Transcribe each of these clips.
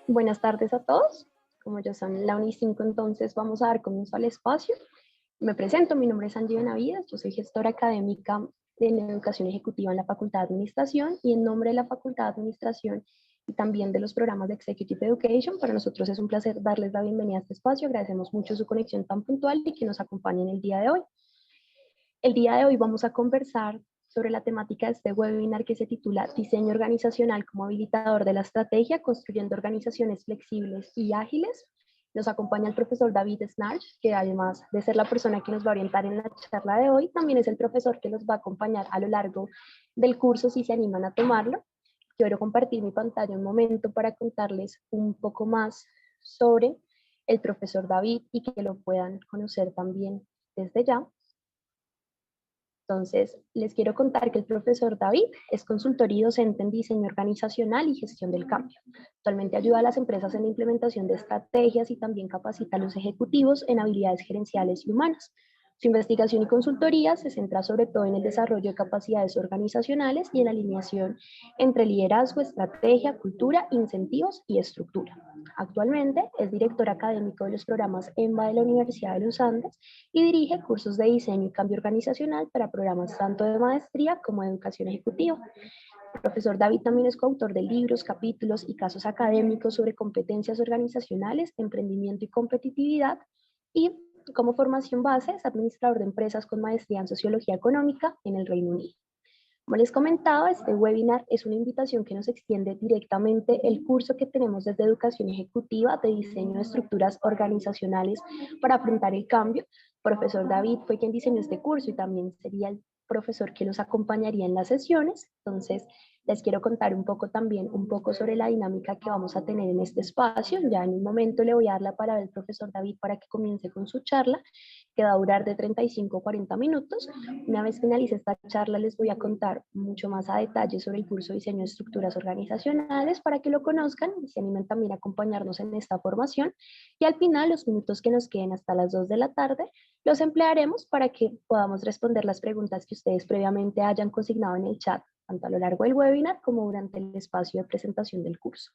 Buenas tardes a todos. Como ya son la 1:05, entonces vamos a dar comienzo al espacio. Me presento, mi nombre es Angie Benavides, yo soy gestora académica en educación ejecutiva en la Facultad de Administración y en nombre de la Facultad de Administración y también de los programas de Executive Education, para nosotros es un placer darles la bienvenida a este espacio. Agradecemos mucho su conexión tan puntual y que nos acompañen el día de hoy. El día de hoy vamos a conversar sobre la temática de este webinar que se titula Diseño organizacional como habilitador de la estrategia, construyendo organizaciones flexibles y ágiles. Nos acompaña el profesor David Snarch, que además de ser la persona que nos va a orientar en la charla de hoy, también es el profesor que nos va a acompañar a lo largo del curso si se animan a tomarlo. Quiero compartir mi pantalla un momento para contarles un poco más sobre el profesor David y que lo puedan conocer también desde ya. Entonces, les quiero contar que el profesor David es consultor y docente en diseño organizacional y gestión del cambio. Actualmente ayuda a las empresas en la implementación de estrategias y también capacita a los ejecutivos en habilidades gerenciales y humanas. Su investigación y consultoría se centra sobre todo en el desarrollo de capacidades organizacionales y en la alineación entre liderazgo, estrategia, cultura, incentivos y estructura. Actualmente es director académico de los programas EMBA de la Universidad de los Andes y dirige cursos de diseño y cambio organizacional para programas tanto de maestría como de educación ejecutiva. El profesor David también es coautor de libros, capítulos y casos académicos sobre competencias organizacionales, emprendimiento y competitividad, y como formación base es administrador de empresas con maestría en sociología económica en el Reino Unido. Como les comentaba, este webinar es una invitación que nos extiende directamente el curso que tenemos desde Educación Ejecutiva de Diseño de Estructuras Organizacionales para afrontar el cambio. El profesor David fue quien diseñó este curso y también sería el profesor que los acompañaría en las sesiones. Entonces, les quiero contar un poco sobre la dinámica que vamos a tener en este espacio. Ya en un momento le voy a dar la palabra al profesor David para que comience con su charla, que va a durar de 35 a 40 minutos. Una vez finalice esta charla, les voy a contar mucho más a detalle sobre el curso de Diseño de Estructuras Organizacionales para que lo conozcan y se animen también a acompañarnos en esta formación. Y al final, los minutos que nos queden hasta las 2 de la tarde, los emplearemos para que podamos responder las preguntas que ustedes previamente hayan consignado en el chat, tanto a lo largo del webinar como durante el espacio de presentación del curso.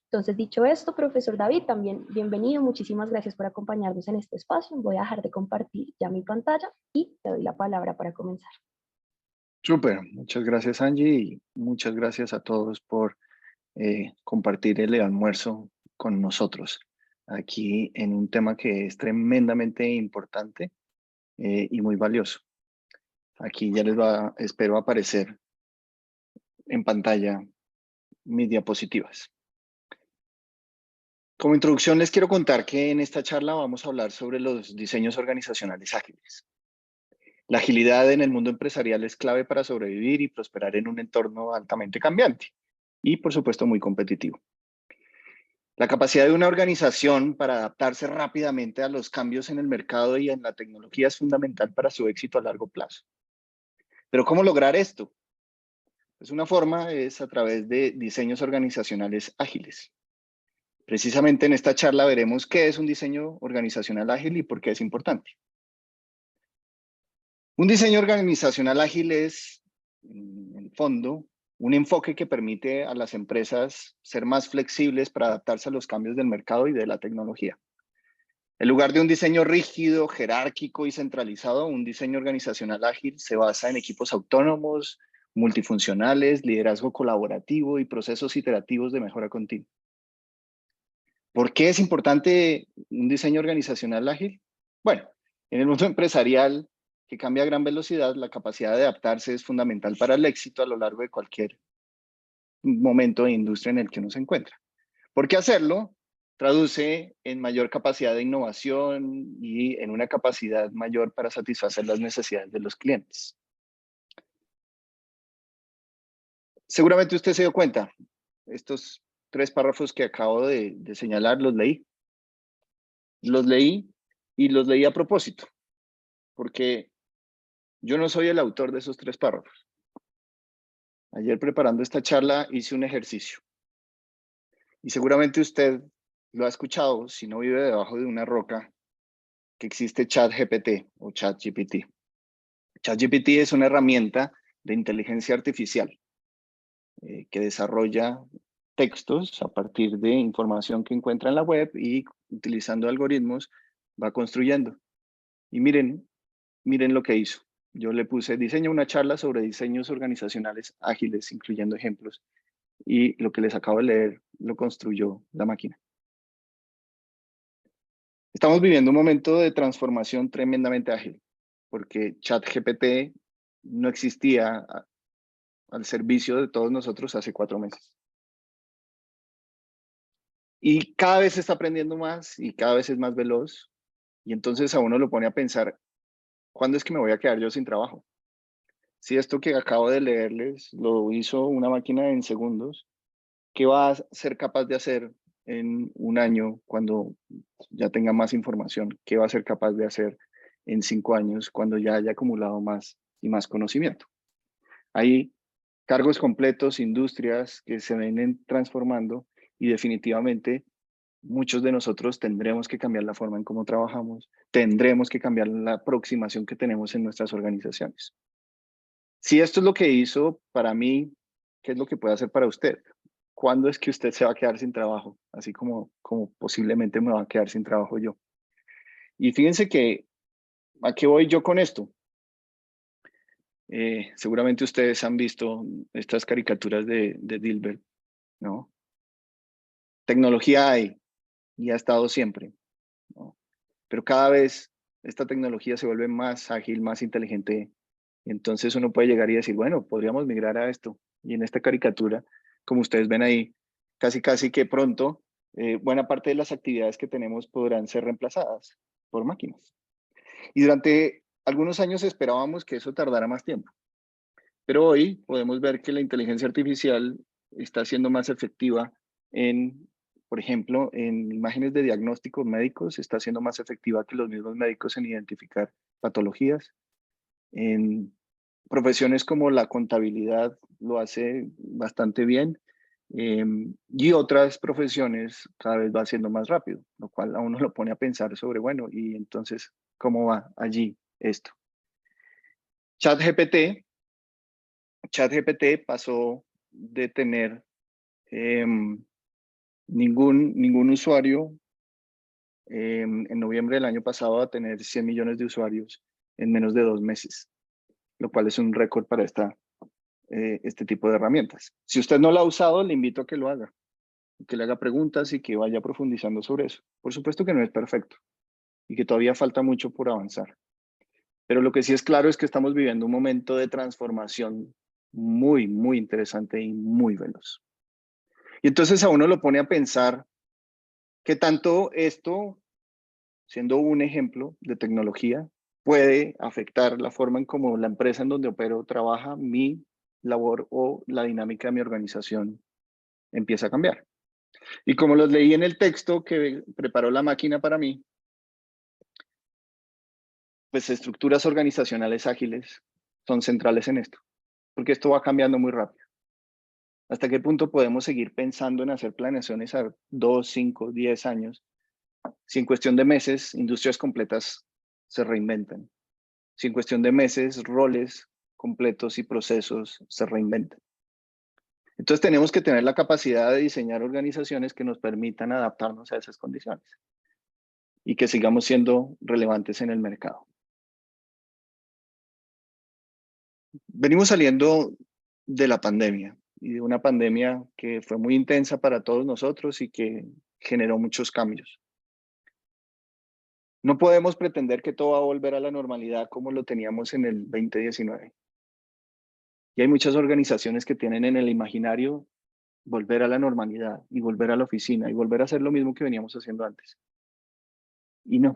Entonces, dicho esto, profesor David, también bienvenido, muchísimas gracias por acompañarnos en este espacio. Voy a dejar de compartir ya mi pantalla y te doy la palabra para comenzar. Súper, muchas gracias Angie y muchas gracias a todos por compartir el almuerzo con nosotros aquí en un tema que es tremendamente importante y muy valioso. Aquí ya espero aparecer en pantalla mis diapositivas. Como introducción les quiero contar que en esta charla vamos a hablar sobre los diseños organizacionales ágiles. La agilidad en el mundo empresarial es clave para sobrevivir y prosperar en un entorno altamente cambiante y, por supuesto, muy competitivo. La capacidad de una organización para adaptarse rápidamente a los cambios en el mercado y en la tecnología es fundamental para su éxito a largo plazo. Pero ¿cómo lograr esto? Pues una forma es a través de diseños organizacionales ágiles. Precisamente en esta charla veremos qué es un diseño organizacional ágil y por qué es importante. Un diseño organizacional ágil es, en el fondo, un enfoque que permite a las empresas ser más flexibles para adaptarse a los cambios del mercado y de la tecnología. En lugar de un diseño rígido, jerárquico y centralizado, un diseño organizacional ágil se basa en equipos autónomos, multifuncionales, liderazgo colaborativo y procesos iterativos de mejora continua. ¿Por qué es importante un diseño organizacional ágil? Bueno, en el mundo empresarial que cambia a gran velocidad, la capacidad de adaptarse es fundamental para el éxito a lo largo de cualquier momento de industria en el que uno se encuentra. ¿Por qué hacerlo? Traduce en mayor capacidad de innovación y en una capacidad mayor para satisfacer las necesidades de los clientes. Seguramente usted se dio cuenta, estos 3 párrafos que acabo de señalar los leí. Los leí y los leí a propósito, porque yo no soy el autor de esos 3 párrafos. Ayer preparando esta charla hice un ejercicio y seguramente usted lo ha escuchado si no vive debajo de una roca, que existe ChatGPT o ChatGPT. ChatGPT es una herramienta de inteligencia artificial que desarrolla textos a partir de información que encuentra en la web y utilizando algoritmos va construyendo. Y miren lo que hizo. Yo le puse diseña una charla sobre diseños organizacionales ágiles, incluyendo ejemplos. Y lo que les acabo de leer lo construyó la máquina. Estamos viviendo un momento de transformación tremendamente ágil, porque ChatGPT no existía al servicio de todos nosotros hace 4 meses. Y cada vez se está aprendiendo más y cada vez es más veloz. Y entonces a uno lo pone a pensar, ¿cuándo es que me voy a quedar yo sin trabajo? Si esto que acabo de leerles lo hizo una máquina en segundos, ¿qué va a ser capaz de hacer en un año cuando ya tenga más información? ¿Qué va a ser capaz de hacer en 5 años cuando ya haya acumulado más y más conocimiento? Hay cargos completos, industrias que se vienen transformando y definitivamente muchos de nosotros tendremos que cambiar la forma en cómo trabajamos, tendremos que cambiar la aproximación que tenemos en nuestras organizaciones. Si esto es lo que hizo para mí, ¿qué es lo que puede hacer para usted? ¿Cuándo es que usted se va a quedar sin trabajo? Así como posiblemente me va a quedar sin trabajo yo. Y fíjense que, ¿a qué voy yo con esto? Seguramente ustedes han visto estas caricaturas de Dilbert, ¿no? Tecnología hay y ha estado siempre, ¿no? Pero cada vez esta tecnología se vuelve más ágil, más inteligente. Entonces uno puede llegar y decir, bueno, podríamos migrar a esto. Y en esta caricatura, como ustedes ven ahí, casi que pronto, buena parte de las actividades que tenemos podrán ser reemplazadas por máquinas. Y durante algunos años esperábamos que eso tardara más tiempo. Pero hoy podemos ver que la inteligencia artificial está siendo más efectiva en, por ejemplo, en imágenes de diagnósticos médicos, está siendo más efectiva que los mismos médicos en identificar patologías. En profesiones como la contabilidad lo hace bastante bien. Y otras profesiones cada vez va siendo más rápido, lo cual a uno lo pone a pensar sobre, bueno, y entonces, ¿cómo va allí esto? ChatGPT pasó de tener ningún usuario en noviembre del año pasado a tener 100 millones de usuarios en menos de 2 meses, lo cual es un récord para este tipo de herramientas. Si usted no la ha usado, le invito a que lo haga, que le haga preguntas y que vaya profundizando sobre eso. Por supuesto que no es perfecto y que todavía falta mucho por avanzar. Pero lo que sí es claro es que estamos viviendo un momento de transformación muy interesante y muy veloz. Y entonces a uno lo pone a pensar qué tanto esto, siendo un ejemplo de tecnología, puede afectar la forma en cómo la empresa en donde opero trabaja, mi labor o la dinámica de mi organización empieza a cambiar. Y como los leí en el texto que preparó la máquina para mí, pues estructuras organizacionales ágiles son centrales en esto, porque esto va cambiando muy rápido. ¿Hasta qué punto podemos seguir pensando en hacer planeaciones a 2, 5, 10 años si en cuestión de meses industrias completas se reinventan? Si en cuestión de meses roles completos y procesos se reinventan. Entonces tenemos que tener la capacidad de diseñar organizaciones que nos permitan adaptarnos a esas condiciones y que sigamos siendo relevantes en el mercado. Venimos saliendo de la pandemia y de una pandemia que fue muy intensa para todos nosotros y que generó muchos cambios. No podemos pretender que todo va a volver a la normalidad como lo teníamos en el 2019. Y hay muchas organizaciones que tienen en el imaginario volver a la normalidad y volver a la oficina y volver a hacer lo mismo que veníamos haciendo antes. Y no,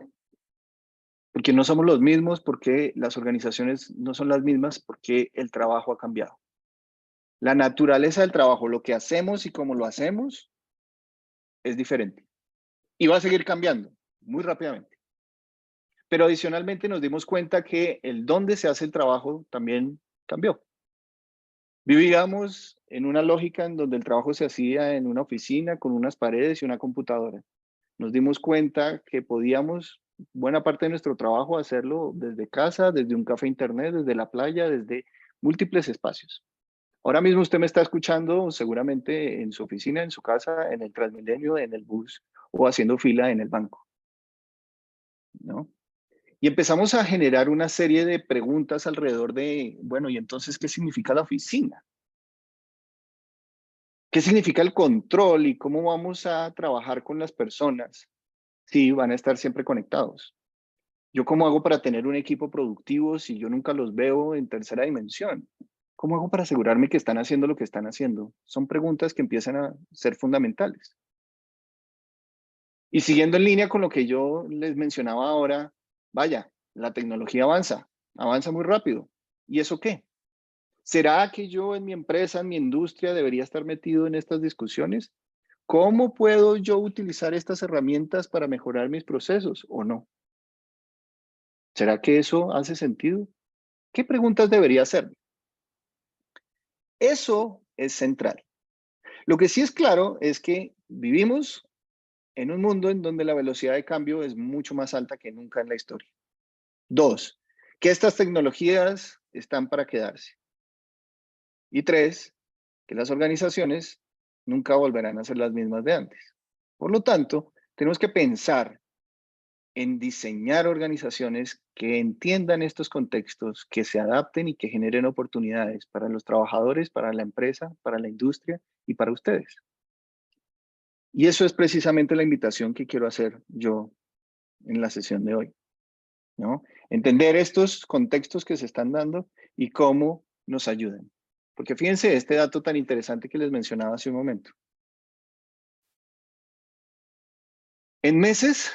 porque no somos los mismos, porque las organizaciones no son las mismas, porque el trabajo ha cambiado. La naturaleza del trabajo, lo que hacemos y cómo lo hacemos, es diferente. Y va a seguir cambiando muy rápidamente. Pero adicionalmente nos dimos cuenta que el dónde se hace el trabajo también cambió. Vivíamos en una lógica en donde el trabajo se hacía en una oficina con unas paredes y una computadora. Nos dimos cuenta que podíamos, buena parte de nuestro trabajo, hacerlo desde casa, desde un café internet, desde la playa, desde múltiples espacios. Ahora mismo usted me está escuchando seguramente en su oficina, en su casa, en el Transmilenio, en el bus o haciendo fila en el banco, ¿no? Y empezamos a generar una serie de preguntas alrededor de, bueno, ¿y entonces qué significa la oficina? ¿Qué significa el control y cómo vamos a trabajar con las personas si van a estar siempre conectados? ¿Yo cómo hago para tener un equipo productivo si yo nunca los veo en tercera dimensión? ¿Cómo hago para asegurarme que están haciendo lo que están haciendo? Son preguntas que empiezan a ser fundamentales. Y siguiendo en línea con lo que yo les mencionaba ahora, vaya, la tecnología avanza, avanza muy rápido. ¿Y eso qué? ¿Será que yo en mi empresa, en mi industria, debería estar metido en estas discusiones? ¿Cómo puedo yo utilizar estas herramientas para mejorar mis procesos o no? ¿Será que eso hace sentido? ¿Qué preguntas debería hacer? Eso es central. Lo que sí es claro es que vivimos en un mundo en donde la velocidad de cambio es mucho más alta que nunca en la historia. Dos, que estas tecnologías están para quedarse. Y tres, que las organizaciones nunca volverán a ser las mismas de antes. Por lo tanto, tenemos que pensar en diseñar organizaciones que entiendan estos contextos, que se adapten y que generen oportunidades para los trabajadores, para la empresa, para la industria y para ustedes. Y eso es precisamente la invitación que quiero hacer yo en la sesión de hoy, ¿no? Entender estos contextos que se están dando y cómo nos ayudan. Porque fíjense este dato tan interesante que les mencionaba hace un momento. En meses,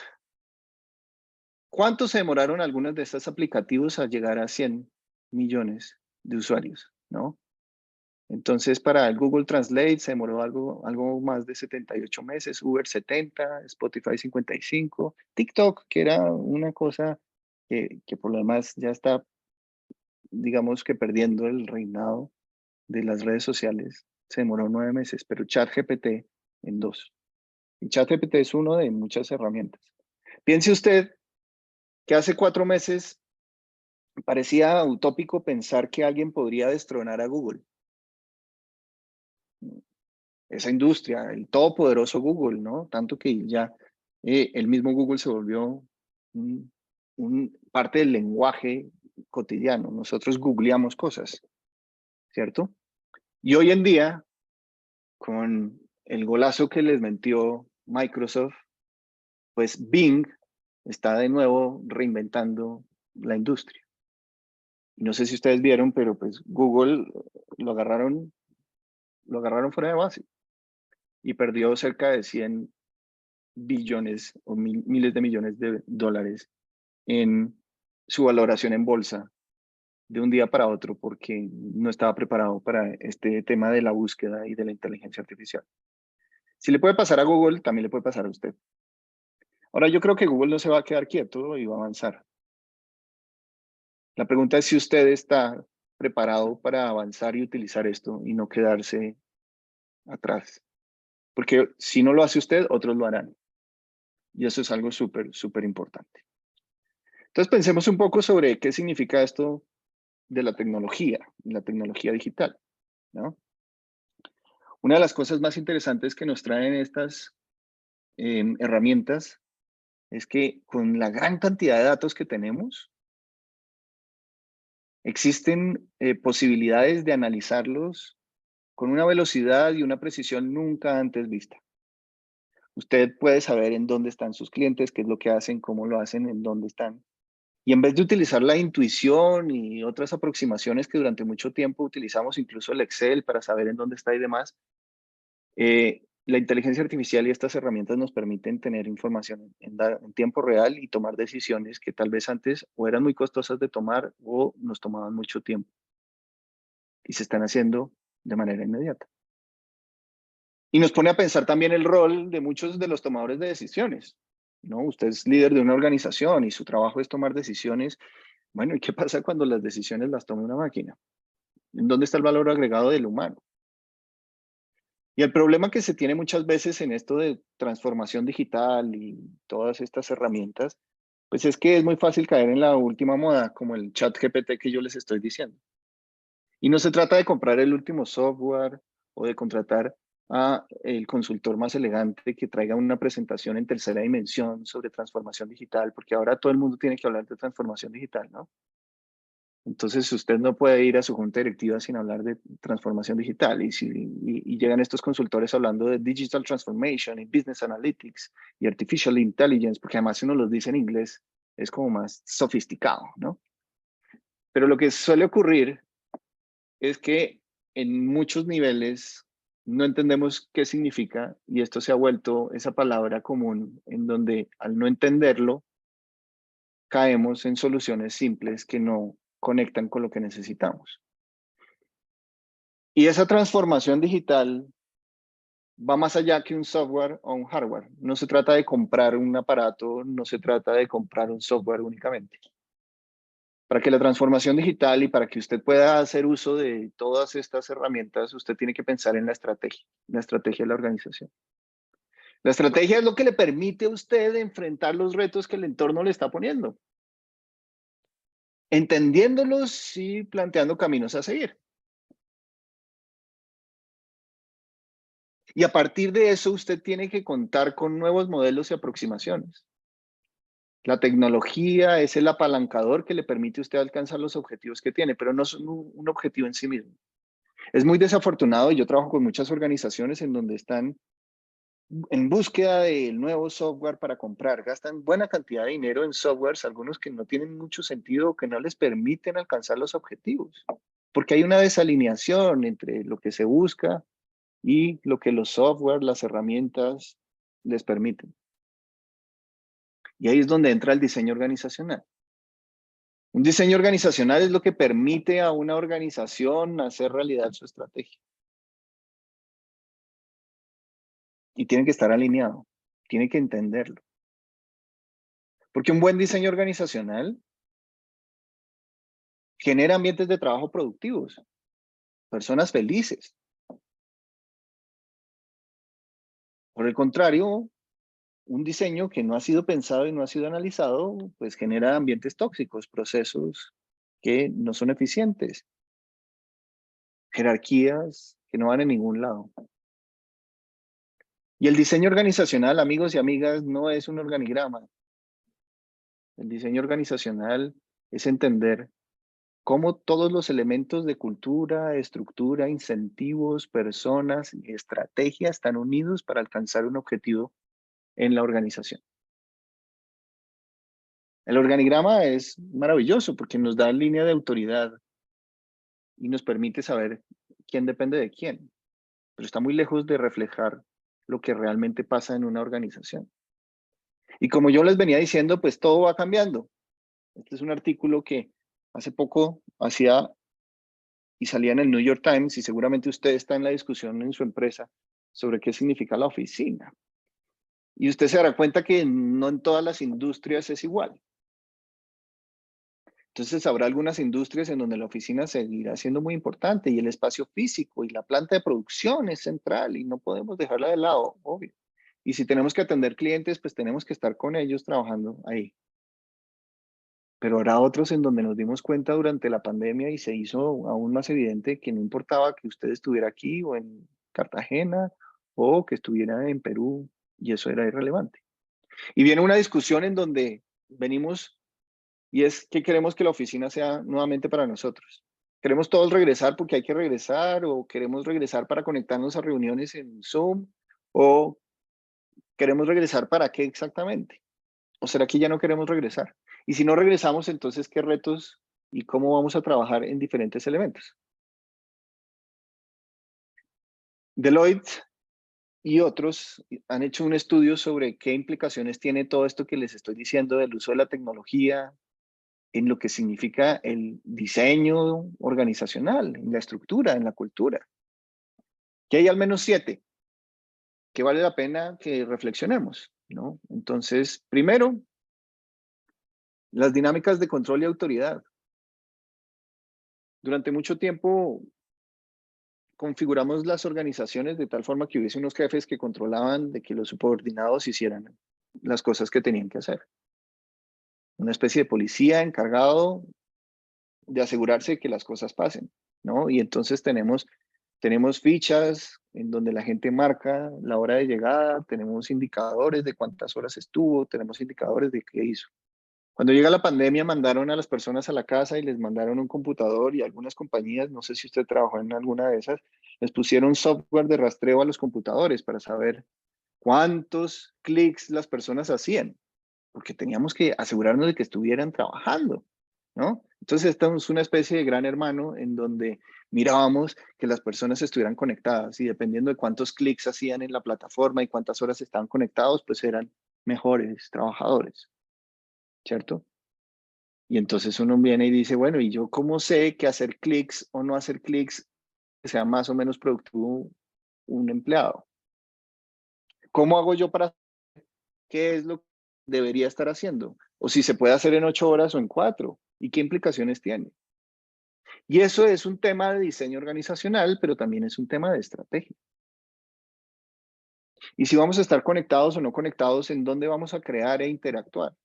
¿cuánto se demoraron algunos de estos aplicativos a llegar a 100 millones de usuarios, ¿no? Entonces, para el Google Translate se demoró algo más de 78 meses, Uber 70, Spotify 55, TikTok, que era una cosa que por lo demás ya está, digamos que perdiendo el reinado de las redes sociales, se demoró 9 meses, pero ChatGPT en 2. Y ChatGPT es uno de muchas herramientas. Piense usted que hace 4 meses parecía utópico pensar que alguien podría destronar a Google. Esa industria, el todopoderoso Google, ¿no? Tanto que ya el mismo Google se volvió parte del lenguaje cotidiano. Nosotros googleamos cosas, ¿cierto? Y hoy en día, con el golazo que les metió Microsoft, pues Bing está de nuevo reinventando la industria. Y no sé si ustedes vieron, pero pues Google lo agarraron fuera de base y perdió cerca de 100 billones o miles de millones de dólares en su valoración en bolsa de un día para otro porque no estaba preparado para este tema de la búsqueda y de la inteligencia artificial. Si le puede pasar a Google, también le puede pasar a usted. Ahora, yo creo que Google no se va a quedar quieto y va a avanzar. La pregunta es si usted está preparado para avanzar y utilizar esto y no quedarse atrás. Porque si no lo hace usted, otros lo harán. Y eso es algo súper, súper importante. Entonces pensemos un poco sobre qué significa esto de la tecnología digital, ¿no? Una de las cosas más interesantes que nos traen estas herramientas es que con la gran cantidad de datos que tenemos, existen posibilidades de analizarlos con una velocidad y una precisión nunca antes vista. Usted puede saber en dónde están sus clientes, qué es lo que hacen, cómo lo hacen, en dónde están. Y en vez de utilizar la intuición y otras aproximaciones que durante mucho tiempo utilizamos, incluso el Excel para saber en dónde está y demás, la inteligencia artificial y estas herramientas nos permiten tener información en tiempo real y tomar decisiones que tal vez antes o eran muy costosas de tomar o nos tomaban mucho tiempo. Y se están haciendo de manera inmediata. Y nos pone a pensar también el rol de muchos de los tomadores de decisiones, ¿no? Usted es líder de una organización y su trabajo es tomar decisiones. Bueno, ¿y qué pasa cuando las decisiones las toma una máquina? ¿En dónde está el valor agregado del humano? Y el problema que se tiene muchas veces en esto de transformación digital y todas estas herramientas, pues es que es muy fácil caer en la última moda, como el chat GPT que yo les estoy diciendo. Y no se trata de comprar el último software o de contratar a el consultor más elegante que traiga una presentación en tercera dimensión sobre transformación digital, porque ahora todo el mundo tiene que hablar de transformación digital, ¿no? Entonces usted no puede ir a su junta directiva sin hablar de transformación digital. Y llegan estos consultores hablando de Digital Transformation y Business Analytics y Artificial Intelligence, porque además si uno los dice en inglés es como más sofisticado, ¿no? Pero lo que suele ocurrir es que en muchos niveles no entendemos qué significa y esto se ha vuelto esa palabra común en donde al no entenderlo caemos en soluciones simples que no conectan con lo que necesitamos. Y esa transformación digital va más allá que un software o un hardware. No se trata de comprar un aparato, no se trata de comprar un software únicamente. Para que la transformación digital y para que usted pueda hacer uso de todas estas herramientas, usted tiene que pensar en la estrategia de la organización. La estrategia es lo que le permite a usted enfrentar los retos que el entorno le está poniendo, entendiéndolos y planteando caminos a seguir. Y a partir de eso, usted tiene que contar con nuevos modelos y aproximaciones. La tecnología es el apalancador que le permite a usted alcanzar los objetivos que tiene, pero no es un objetivo en sí mismo. Es muy desafortunado, y yo trabajo con muchas organizaciones en donde están en búsqueda del nuevo software para comprar, gastan buena cantidad de dinero en softwares, algunos que no tienen mucho sentido, que no les permiten alcanzar los objetivos, porque hay una desalineación entre lo que se busca y lo que los software, las herramientas les permiten. Y ahí es donde entra el diseño organizacional. Un diseño organizacional es lo que permite a una organización hacer realidad su estrategia. Y tiene que estar alineado, tiene que entenderlo. Porque un buen diseño organizacional genera ambientes de trabajo productivos, personas felices. Por el contrario, un diseño que no ha sido pensado y no ha sido analizado, pues genera ambientes tóxicos, procesos que no son eficientes, jerarquías que no van a ningún lado. Y el diseño organizacional, amigos y amigas, no es un organigrama. El diseño organizacional es entender cómo todos los elementos de cultura, estructura, incentivos, personas y estrategia están unidos para alcanzar un objetivo en la organización. El organigrama es maravilloso porque nos da línea de autoridad y nos permite saber quién depende de quién, pero está muy lejos de reflejar lo que realmente pasa en una organización. Y como yo les venía diciendo, pues todo va cambiando. Este es un artículo que hace poco hacía y salía en el New York Times y seguramente usted está en la discusión en su empresa sobre qué significa la oficina. Y usted se dará cuenta que no en todas las industrias es igual. Entonces habrá algunas industrias en donde la oficina seguirá siendo muy importante y el espacio físico y la planta de producción es central y no podemos dejarla de lado, obvio. Y si tenemos que atender clientes, pues tenemos que estar con ellos trabajando ahí. Pero habrá otros en donde nos dimos cuenta durante la pandemia y se hizo aún más evidente que no importaba que usted estuviera aquí o en Cartagena o que estuviera en Perú y eso era irrelevante. Y viene una discusión en donde venimos y es que queremos que la oficina sea nuevamente para nosotros. ¿Queremos todos regresar porque hay que regresar o queremos regresar para conectarnos a reuniones en Zoom o queremos regresar para qué exactamente? ¿O será que ya no queremos regresar? Y si no regresamos, entonces, ¿qué retos y cómo vamos a trabajar en diferentes elementos? Deloitte y otros han hecho un estudio sobre qué implicaciones tiene todo esto que les estoy diciendo del uso de la tecnología en lo que significa el diseño organizacional, en la estructura, en la cultura. Que hay al menos 7 que vale la pena que reflexionemos, ¿no? Entonces, primero, las dinámicas de control y autoridad. Durante mucho tiempo configuramos las organizaciones de tal forma que hubiese unos jefes que controlaban de que los subordinados hicieran las cosas que tenían que hacer. Una especie de policía encargado de asegurarse que las cosas pasen. ¿no? Y entonces tenemos fichas en donde la gente marca la hora de llegada, tenemos indicadores de cuántas horas estuvo, tenemos indicadores de qué hizo. Cuando llega la pandemia, mandaron a las personas a la casa y les mandaron un computador, y algunas compañías, no sé si usted trabajó en alguna de esas, les pusieron software de rastreo a los computadores para saber cuántos clics las personas hacían, porque teníamos que asegurarnos de que estuvieran trabajando, ¿no? Entonces, estamos una especie de gran hermano en donde mirábamos que las personas estuvieran conectadas, y dependiendo de cuántos clics hacían en la plataforma y cuántas horas estaban conectados, pues eran mejores trabajadores, ¿cierto? Y entonces uno viene y dice, bueno, ¿y yo cómo sé que hacer clics o no hacer clics sea más o menos productivo un empleado? ¿Cómo hago yo para qué es lo que debería estar haciendo? O si se puede hacer en 8 horas o en 4, ¿y qué implicaciones tiene? Y eso es un tema de diseño organizacional, pero también es un tema de estrategia. Y si vamos a estar conectados o no conectados, ¿en dónde vamos a crear e interactuar?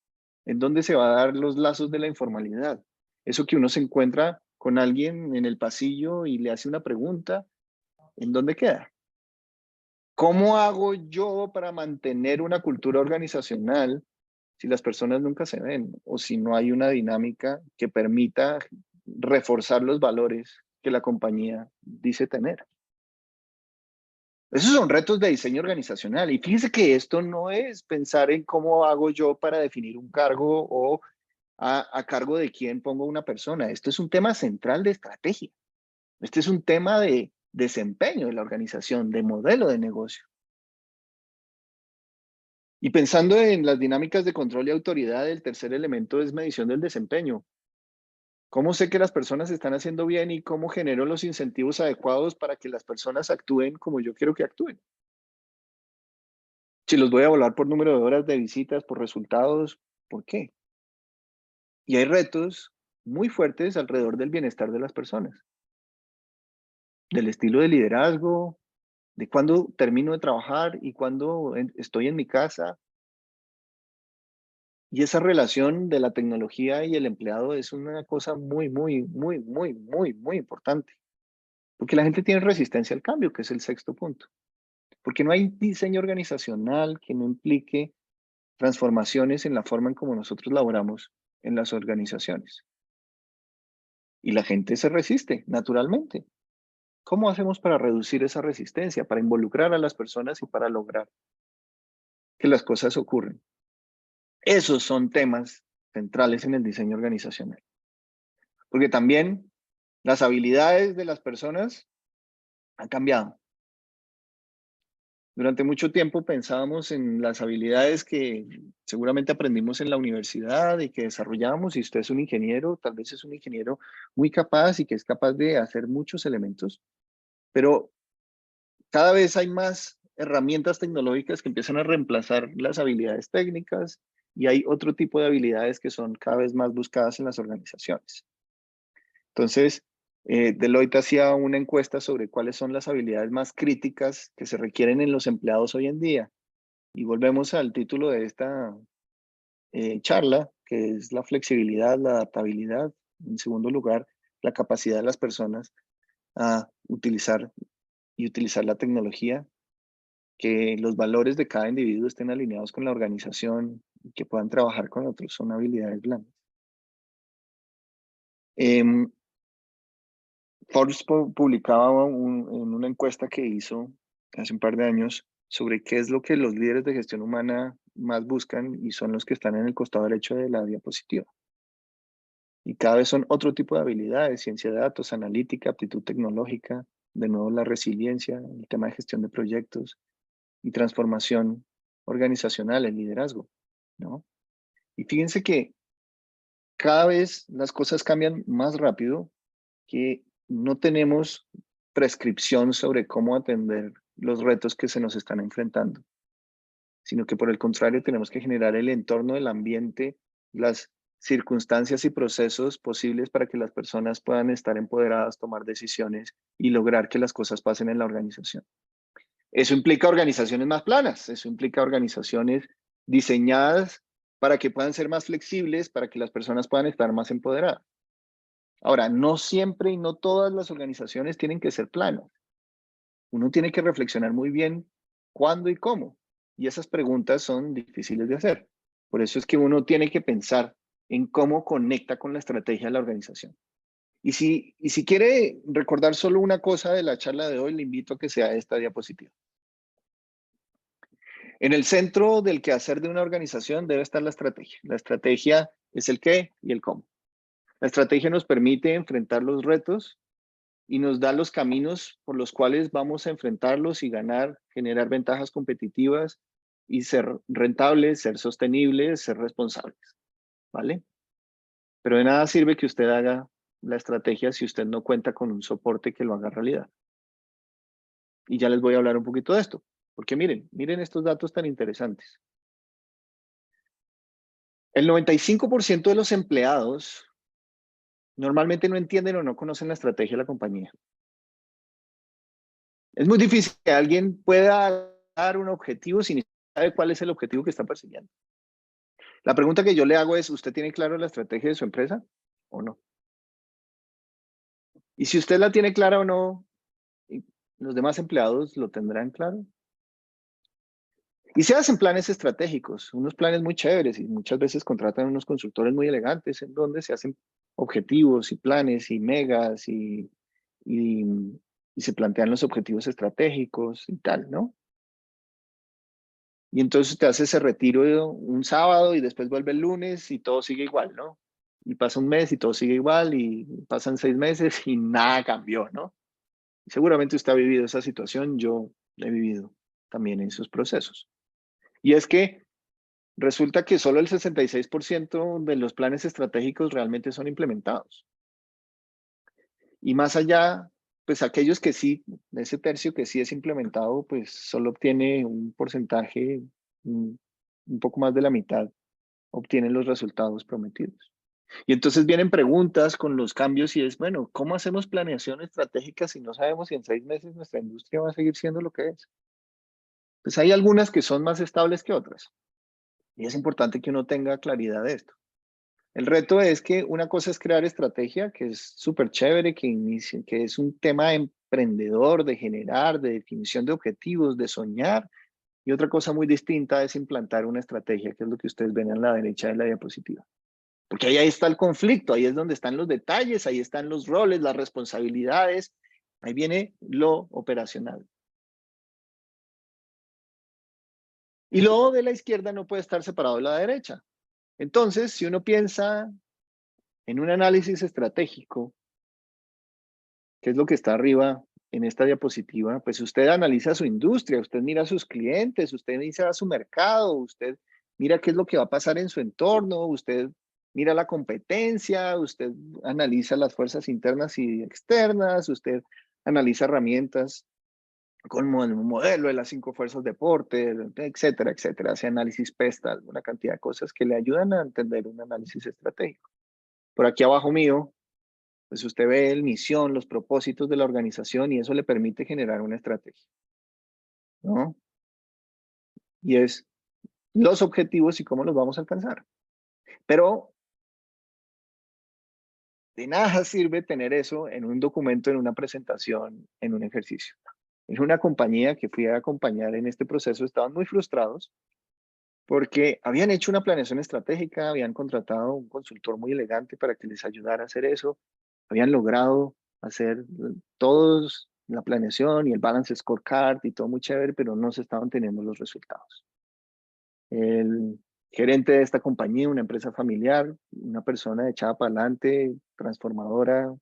¿En dónde se va a dar los lazos de la informalidad? Eso que uno se encuentra con alguien en el pasillo y le hace una pregunta, ¿en dónde queda? ¿Cómo hago yo para mantener una cultura organizacional si las personas nunca se ven o si no hay una dinámica que permita reforzar los valores que la compañía dice tener? Esos son retos de diseño organizacional. Y fíjese que esto no es pensar en cómo hago yo para definir un cargo o a cargo de quién pongo una persona. Esto es un tema central de estrategia. Este es un tema de desempeño de la organización, de modelo de negocio. Y pensando en las dinámicas de control y autoridad, el tercer elemento es medición del desempeño. ¿Cómo sé que las personas están haciendo bien y cómo genero los incentivos adecuados para que las personas actúen como yo quiero que actúen? Si los voy a evaluar por número de horas de visitas, por resultados, ¿por qué? Y hay retos muy fuertes alrededor del bienestar de las personas, del estilo de liderazgo, de cuándo termino de trabajar y cuándo estoy en mi casa. Y esa relación de la tecnología y el empleado es una cosa muy, muy, muy, muy, muy, muy importante. Porque la gente tiene resistencia al cambio, que es el sexto punto. Porque no hay diseño organizacional que no implique transformaciones en la forma en cómo nosotros laboramos en las organizaciones. Y la gente se resiste, naturalmente. ¿Cómo hacemos para reducir esa resistencia, para involucrar a las personas y para lograr que las cosas ocurran? Esos son temas centrales en el diseño organizacional. Porque también las habilidades de las personas han cambiado. Durante mucho tiempo pensábamos en las habilidades que seguramente aprendimos en la universidad y que desarrollamos. Y usted es un ingeniero, tal vez es un ingeniero muy capaz y que es capaz de hacer muchos elementos, pero cada vez hay más herramientas tecnológicas que empiezan a reemplazar las habilidades técnicas, y hay otro tipo de habilidades que son cada vez más buscadas en las organizaciones. Entonces, Deloitte hacía una encuesta sobre cuáles son las habilidades más críticas que se requieren en los empleados hoy en día. Y volvemos al título de esta charla, que es la flexibilidad, la adaptabilidad. En segundo lugar, la capacidad de las personas a utilizar la tecnología, que los valores de cada individuo estén alineados con la organización y que puedan trabajar con otros. Son habilidades blandas. Em, Forbes publicaba en una encuesta que hizo hace un par de años sobre qué es lo que los líderes de gestión humana más buscan, y son los que están en el costado derecho de la diapositiva. Y cada vez son otro tipo de habilidades: ciencia de datos, analítica, aptitud tecnológica, de nuevo la resiliencia, el tema de gestión de proyectos y transformación organizacional, el liderazgo, ¿no? Y fíjense que cada vez las cosas cambian más rápido, que no tenemos prescripción sobre cómo atender los retos que se nos están enfrentando, sino que por el contrario tenemos que generar el entorno, el ambiente, las circunstancias y procesos posibles para que las personas puedan estar empoderadas, tomar decisiones y lograr que las cosas pasen en la organización. Eso implica organizaciones más planas, eso implica organizaciones diseñadas para que puedan ser más flexibles, para que las personas puedan estar más empoderadas. Ahora, no siempre y no todas las organizaciones tienen que ser planas. Uno tiene que reflexionar muy bien cuándo y cómo. Y esas preguntas son difíciles de hacer. Por eso es que uno tiene que pensar en cómo conecta con la estrategia de la organización. Y si quiere recordar solo una cosa de la charla de hoy, le invito a que sea esta diapositiva. En el centro del quehacer de una organización debe estar la estrategia. La estrategia es el qué y el cómo. La estrategia nos permite enfrentar los retos y nos da los caminos por los cuales vamos a enfrentarlos y ganar, generar ventajas competitivas y ser rentables, ser sostenibles, ser responsables, ¿vale? Pero de nada sirve que usted haga la estrategia si usted no cuenta con un soporte que lo haga realidad. Y ya les voy a hablar un poquito de esto, porque miren estos datos tan interesantes. El 95% de los empleados normalmente no entienden o no conocen la estrategia de la compañía. Es muy difícil que alguien pueda dar un objetivo sin saber cuál es el objetivo que está persiguiendo. La pregunta que yo le hago es, ¿usted tiene claro la estrategia de su empresa o no? Y si usted la tiene clara o no, ¿los demás empleados lo tendrán claro? Y se hacen planes estratégicos, unos planes muy chéveres y muchas veces contratan unos consultores muy elegantes en donde se hacen objetivos y planes y megas y, y se plantean los objetivos estratégicos y tal, ¿no? Y entonces te hace ese retiro un sábado y después vuelve el lunes y todo sigue igual, ¿no? Y pasa un mes y todo sigue igual y pasan 6 meses y nada cambió, ¿no? Y seguramente usted ha vivido esa situación, yo he vivido también en esos procesos. Y es que resulta que solo el 66% de los planes estratégicos realmente son implementados. Y más allá, pues aquellos que sí, ese tercio que sí es implementado, pues solo obtiene un porcentaje, un poco más de la mitad, obtienen los resultados prometidos. Y entonces vienen preguntas con los cambios y es, bueno, ¿cómo hacemos planeación estratégica si no sabemos si en 6 meses nuestra industria va a seguir siendo lo que es? Pues hay algunas que son más estables que otras. Y es importante que uno tenga claridad de esto. El reto es que una cosa es crear estrategia, que es súper chévere, que es un tema emprendedor, de generar, de definición de objetivos, de soñar. Y otra cosa muy distinta es implantar una estrategia, que es lo que ustedes ven a la derecha de la diapositiva. Porque ahí está el conflicto, ahí es donde están los detalles, ahí están los roles, las responsabilidades, ahí viene lo operacional. Y lo de la izquierda no puede estar separado de la derecha. Entonces, si uno piensa en un análisis estratégico, que es lo que está arriba en esta diapositiva, pues usted analiza su industria, usted mira a sus clientes, usted mira a su mercado, usted mira qué es lo que va a pasar en su entorno, usted mira la competencia, usted analiza las fuerzas internas y externas, usted analiza herramientas como el modelo de las 5 fuerzas de Porter, etcétera, etcétera. Hace análisis PESTA, una cantidad de cosas que le ayudan a entender un análisis estratégico. Por aquí abajo mío, pues usted ve el misión, los propósitos de la organización y eso le permite generar una estrategia, ¿no? Y es los objetivos y cómo los vamos a alcanzar. Pero de nada sirve tener eso en un documento, en una presentación, en un ejercicio. En una compañía que fui a acompañar en este proceso estaban muy frustrados porque habían hecho una planeación estratégica, habían contratado un consultor muy elegante para que les ayudara a hacer eso, habían logrado hacer todos la planeación y el balance scorecard y todo muy chévere, pero no se estaban teniendo los resultados. El gerente de esta compañía, una empresa familiar, una persona echada para adelante, transformadora,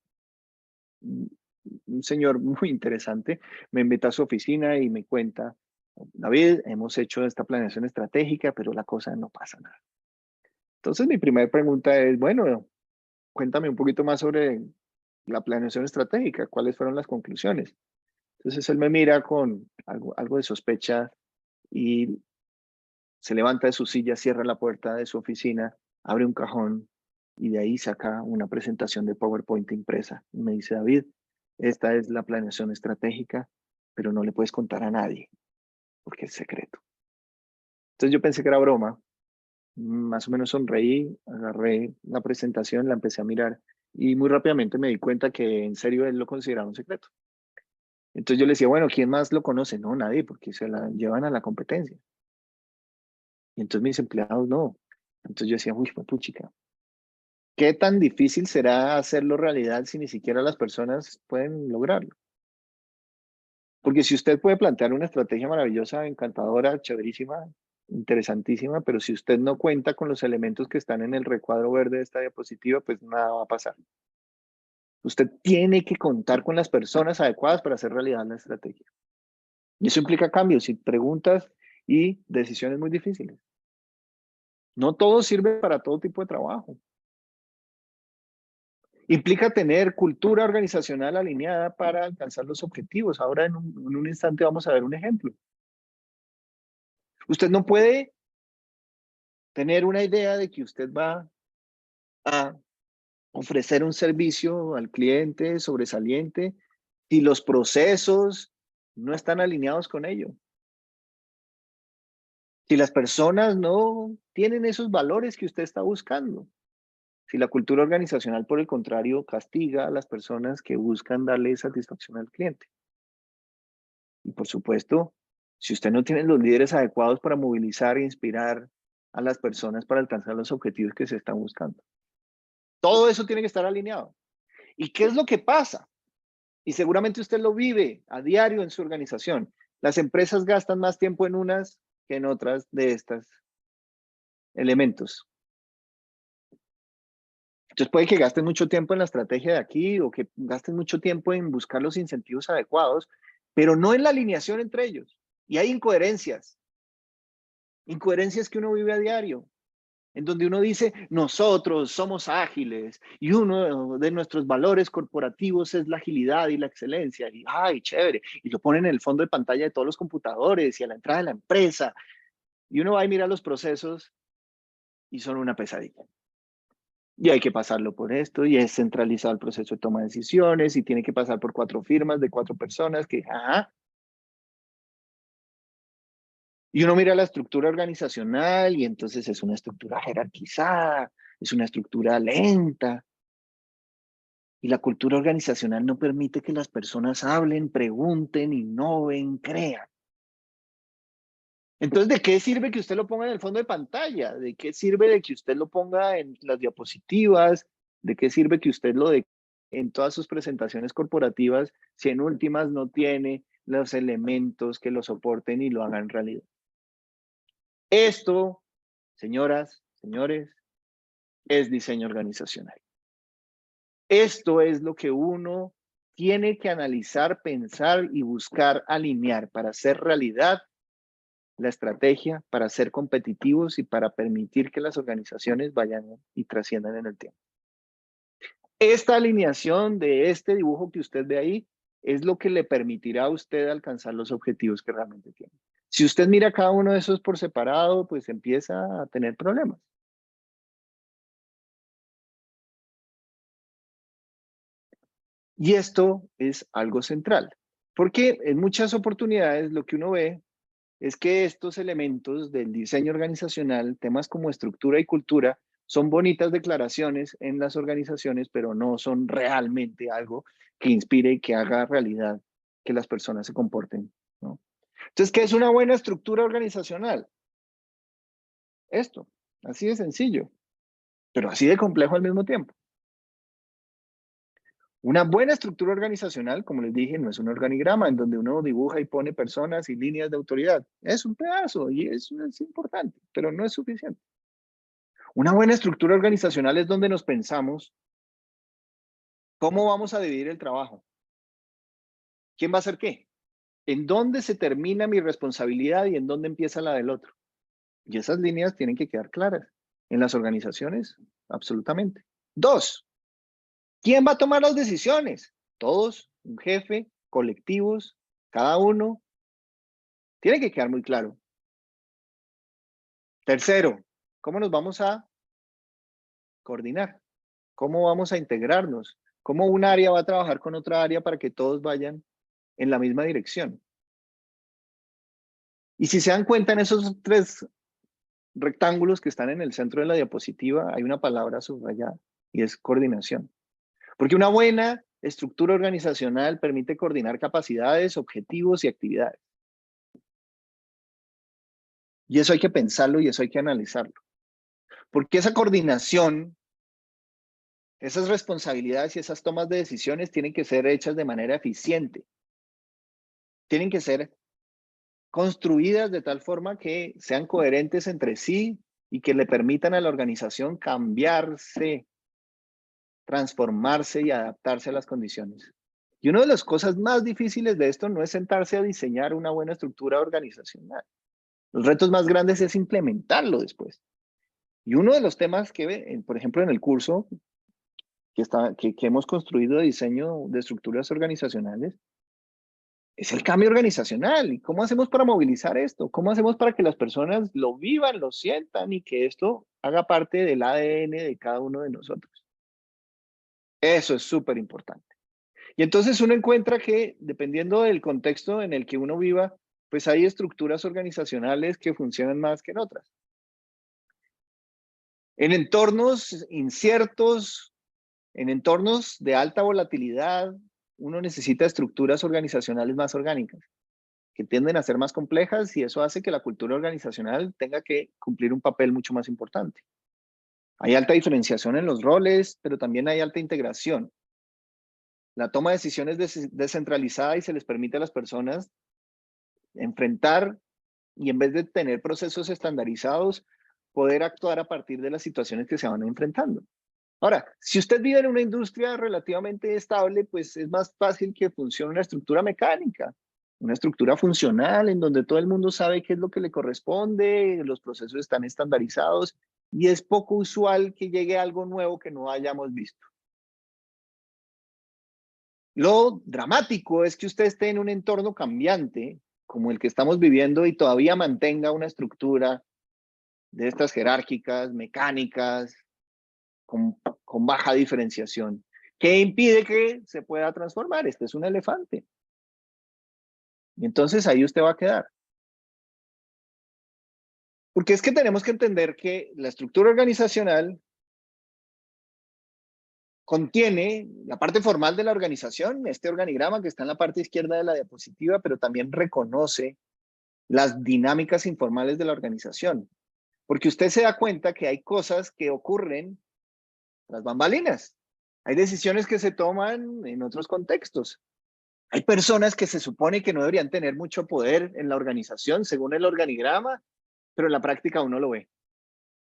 un señor muy interesante, me invita a su oficina y me cuenta, David, hemos hecho esta planeación estratégica, pero la cosa no pasa nada. Entonces mi primera pregunta es, bueno, cuéntame un poquito más sobre la planeación estratégica, cuáles fueron las conclusiones. Entonces él me mira con algo de sospecha y se levanta de su silla, cierra la puerta de su oficina, abre un cajón y de ahí saca una presentación de PowerPoint impresa. Y me dice, David, esta es la planeación estratégica, pero no le puedes contar a nadie porque es secreto. Entonces yo pensé que era broma, más o menos sonreí, agarré la presentación, la empecé a mirar Y muy rápidamente me di cuenta que en serio él lo consideraba un secreto. Entonces yo le decía, bueno, ¿quién más lo conoce? No, nadie, porque se la llevan a la competencia. Y entonces mis empleados no. Entonces yo decía, uy, puchica, ¿qué tan difícil será hacerlo realidad si ni siquiera las personas pueden lograrlo? Porque si usted puede plantear una estrategia maravillosa, encantadora, chéverísima, interesantísima, pero si usted no cuenta con los elementos que están en el recuadro verde de esta diapositiva, pues nada va a pasar. Usted tiene que contar con las personas adecuadas para hacer realidad la estrategia. Y eso implica cambios y preguntas y decisiones muy difíciles. No todo sirve para todo tipo de trabajo. Implica tener cultura organizacional alineada para alcanzar los objetivos. Ahora en un instante vamos a ver un ejemplo. Usted no puede tener una idea de que usted va a ofrecer un servicio al cliente sobresaliente si los procesos no están alineados con ello. Si las personas no tienen esos valores que usted está buscando. Si la cultura organizacional, por el contrario, castiga a las personas que buscan darle satisfacción al cliente. Y por supuesto, si usted no tiene los líderes adecuados para movilizar e inspirar a las personas para alcanzar los objetivos que se están buscando. Todo eso tiene que estar alineado. ¿Y qué es lo que pasa? Y seguramente usted lo vive a diario en su organización. Las empresas gastan más tiempo en unas que en otras de estos elementos. Entonces puede que gasten mucho tiempo en la estrategia de aquí o que gasten mucho tiempo en buscar los incentivos adecuados, pero no en la alineación entre ellos. Y hay incoherencias. Incoherencias que uno vive a diario, en donde uno dice, nosotros somos ágiles y uno de nuestros valores corporativos es la agilidad y la excelencia. Y, ay, chévere. Y lo ponen en el fondo de pantalla de todos los computadores y a la entrada de la empresa. Y uno va y mira los procesos y son una pesadilla. Y hay que pasarlo por esto, y es centralizado el proceso de toma de decisiones, y tiene que pasar por 4 firmas de 4 personas que, ajá. Y uno mira la estructura organizacional, y entonces es una estructura jerarquizada, es una estructura lenta. Y la cultura organizacional no permite que las personas hablen, pregunten, innoven, crean. Entonces, ¿de qué sirve que usted lo ponga en el fondo de pantalla? ¿De qué sirve de que usted lo ponga en las diapositivas? ¿De qué sirve que usted lo de en todas sus presentaciones corporativas si en últimas no tiene los elementos que lo soporten y lo hagan realidad? Esto, señoras, señores, es diseño organizacional. Esto es lo que uno tiene que analizar, pensar y buscar alinear para hacer realidad la estrategia, para ser competitivos y para permitir que las organizaciones vayan y trasciendan en el tiempo. Esta alineación de este dibujo que usted ve ahí es lo que le permitirá a usted alcanzar los objetivos que realmente tiene. Si usted mira cada uno de esos por separado, pues empieza a tener problemas. Y esto es algo central, porque en muchas oportunidades lo que uno ve es que estos elementos del diseño organizacional, temas como estructura y cultura, son bonitas declaraciones en las organizaciones, pero no son realmente algo que inspire y que haga realidad que las personas se comporten, ¿no? Entonces, ¿qué es una buena estructura organizacional? Esto, así de sencillo, pero así de complejo al mismo tiempo. Una buena estructura organizacional, como les dije, no es un organigrama en donde uno dibuja y pone personas y líneas de autoridad. Es un pedazo y eso es importante, pero no es suficiente. Una buena estructura organizacional es donde nos pensamos cómo vamos a dividir el trabajo. ¿Quién va a hacer qué? ¿En dónde se termina mi responsabilidad y en dónde empieza la del otro? Y esas líneas tienen que quedar claras. En las organizaciones, absolutamente. 2, ¿quién va a tomar las decisiones? Todos, un jefe, colectivos, cada uno. Tiene que quedar muy claro. Tercero, ¿cómo nos vamos a coordinar? ¿Cómo vamos a integrarnos? ¿Cómo un área va a trabajar con otra área para que todos vayan en la misma dirección? Y si se dan cuenta en esos 3 rectángulos que están en el centro de la diapositiva, hay una palabra subrayada y es coordinación. Porque una buena estructura organizacional permite coordinar capacidades, objetivos y actividades. Y eso hay que pensarlo y eso hay que analizarlo. Porque esa coordinación, esas responsabilidades y esas tomas de decisiones tienen que ser hechas de manera eficiente. Tienen que ser construidas de tal forma que sean coherentes entre sí y que le permitan a la organización cambiarse, transformarse y adaptarse a las condiciones. Y una de las cosas más difíciles de esto no es sentarse a diseñar una buena estructura organizacional. Los retos más grandes es implementarlo después. Y uno de los temas que, por ejemplo, en el curso que hemos construido de diseño de estructuras organizacionales, es el cambio organizacional. ¿Y cómo hacemos para movilizar esto? ¿Cómo hacemos para que las personas lo vivan, lo sientan y que esto haga parte del ADN de cada uno de nosotros? Eso es súper importante. Y entonces uno encuentra que, dependiendo del contexto en el que uno viva, pues hay estructuras organizacionales que funcionan más que en otras. En entornos inciertos, en entornos de alta volatilidad, uno necesita estructuras organizacionales más orgánicas, que tienden a ser más complejas y eso hace que la cultura organizacional tenga que cumplir un papel mucho más importante. Hay alta diferenciación en los roles, pero también hay alta integración. La toma de decisiones descentralizada y se les permite a las personas enfrentar y en vez de tener procesos estandarizados, poder actuar a partir de las situaciones que se van enfrentando. Ahora, si usted vive en una industria relativamente estable, pues es más fácil que funcione una estructura mecánica, una estructura funcional en donde todo el mundo sabe qué es lo que le corresponde, los procesos están estandarizados y es poco usual que llegue algo nuevo que no hayamos visto. Lo dramático es que usted esté en un entorno cambiante como el que estamos viviendo y todavía mantenga una estructura de estas jerárquicas, mecánicas, con baja diferenciación. ¿Qué impide que se pueda transformar? Este es un elefante. Y entonces ahí usted va a quedar. Porque es que tenemos que entender que la estructura organizacional contiene la parte formal de la organización, este organigrama que está en la parte izquierda de la diapositiva, pero también reconoce las dinámicas informales de la organización. Porque usted se da cuenta que hay cosas que ocurren tras bambalinas. Hay decisiones que se toman en otros contextos. Hay personas que se supone que no deberían tener mucho poder en la organización según el organigrama, pero en la práctica uno lo ve.